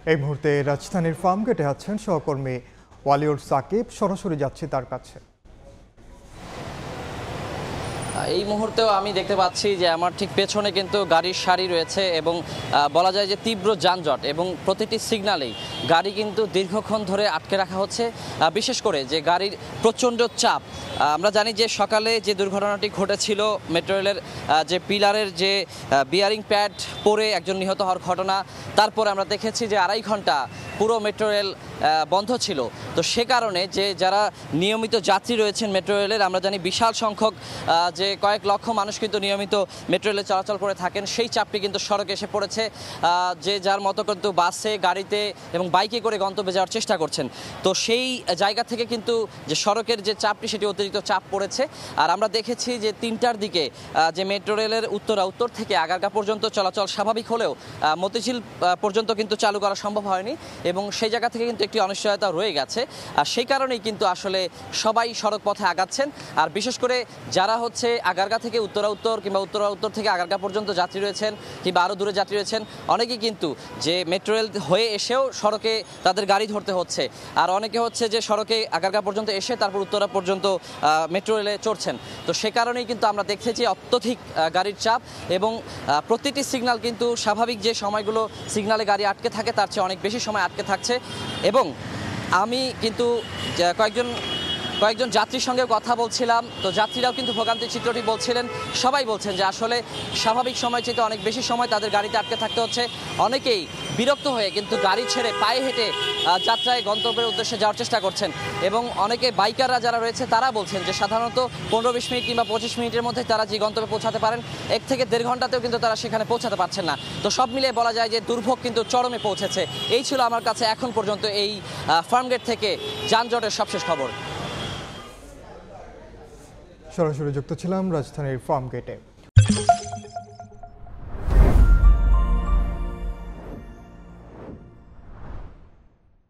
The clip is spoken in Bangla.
এই মুহূর্তে রাজধানীর ফার্মগেটে আছেন সহকর্মী ওয়ালিউর সাকিব। সরাসরি যাচ্ছি তার কাছে। এই মুহূর্তেও আমি দেখতে পাচ্ছি যে আমার ঠিক পেছনে কিন্তু গাড়ির সারি রয়েছে এবং বলা যায় যে তীব্র যানজট এবং প্রতিটি সিগন্যালেই গাড়ি কিন্তু দীর্ঘক্ষণ ধরে আটকে রাখা হচ্ছে। বিশেষ করে যে গাড়ির প্রচণ্ড চাপ। আমরা জানি যে সকালে যে দুর্ঘটনাটি ঘটেছিল মেট্রো রেলের যে পিলারের যে বিয়ারিং প্যাড পড়ে একজন নিহত হওয়ার ঘটনা, তারপরে আমরা দেখেছি যে 2.5 ঘন্টা পুরো মেট্রো রেল বন্ধ ছিল। তো সে কারণে যে যারা নিয়মিত যাত্রী রয়েছেন মেট্রো রেলের, আমরা জানি বিশাল সংখ্যক যে কয়েক লক্ষ মানুষ কিন্তু নিয়মিত মেট্রো রেলে চলাচল করে থাকেন, সেই চাপটি কিন্তু সড়কে এসে পড়েছে। যে যার মতো কিন্তু বাসে, গাড়িতে এবং বাইকে করে গন্তব্যে যাওয়ার চেষ্টা করছেন। তো সেই জায়গা থেকে কিন্তু যে সড়কের যে চাপটি, সেটি অতিরিক্ত চাপ পড়েছে। আর আমরা দেখেছি যে 3টার দিকে যে মেট্রো রেলের উত্তর থেকে আগারগাঁ পর্যন্ত চলাচল স্বাভাবিক হলেও মতিঝিল পর্যন্ত কিন্তু চালু করা সম্ভব হয়নি এবং সেই জায়গা থেকে কিন্তু একটি অনিশ্চয়তা রয়ে গেছে। আর সেই কারণেই কিন্তু আসলে সবাই সড়ক পথে আগাচ্ছেন। আর বিশেষ করে যারা হচ্ছে আগারগাঁ থেকে উত্তর কিংবা উত্তর থেকে আগারগাঁ পর্যন্ত যাত্রী রয়েছেন কিংবা আরও দূরে যাত্রী রয়েছেন, অনেকেই কিন্তু যে মেট্রো রেল হয়ে এসেও সড়কে তাদের গাড়ি ধরতে হচ্ছে। আর অনেকে হচ্ছে যে সড়কে আগারগাঁ পর্যন্ত এসে তারপর উত্তরা পর্যন্ত মেট্রো রেলে চড়ছেন। তো সে কারণেই কিন্তু আমরা দেখতেছি অত্যধিক গাড়ির চাপ এবং প্রতিটি সিগন্যাল কিন্তু স্বাভাবিক যে সময়গুলো সিগন্যালে গাড়ি আটকে থাকে তার চেয়ে অনেক বেশি সময় আটকে থাকছে। এবং আমি কিন্তু কয়েকজন যাত্রীর সঙ্গে কথা বলছিলাম, তো যাত্রীরাও কিন্তু ভোগান্তির চিত্রটি বলছিলেন। সবাই বলছেন যে আসলে স্বাভাবিক সময় চেয়ে অনেক বেশি সময় তাদের গাড়িতে আটকে থাকতে হচ্ছে। অনেকেই বিরক্ত হয়ে কিন্তু গাড়ি ছেড়ে পায়ে হেঁটে যাত্রায় গন্তব্যের উদ্দেশ্যে যাওয়ার চেষ্টা করছেন। এবং অনেকে বাইকাররা যারা রয়েছে তারা বলছেন যে সাধারণত 15-20 মিনিট কিংবা 25 মিনিটের মধ্যে তারা যে গন্তব্যে পৌঁছাতে পারেন, 1 থেকে 1.5 ঘন্টাতেও কিন্তু তারা সেখানে পৌঁছাতে পারছেন না। তো সব মিলিয়ে বলা যায় যে দুর্ভোগ কিন্তু চরমে পৌঁছেছে। এই ছিল আমার কাছে এখন পর্যন্ত এই ফার্মগেট থেকে যানজটের সবশেষ খবর। সরাসরি যুক্ত ছিলাম রাজধানীর ফার্মগেটে।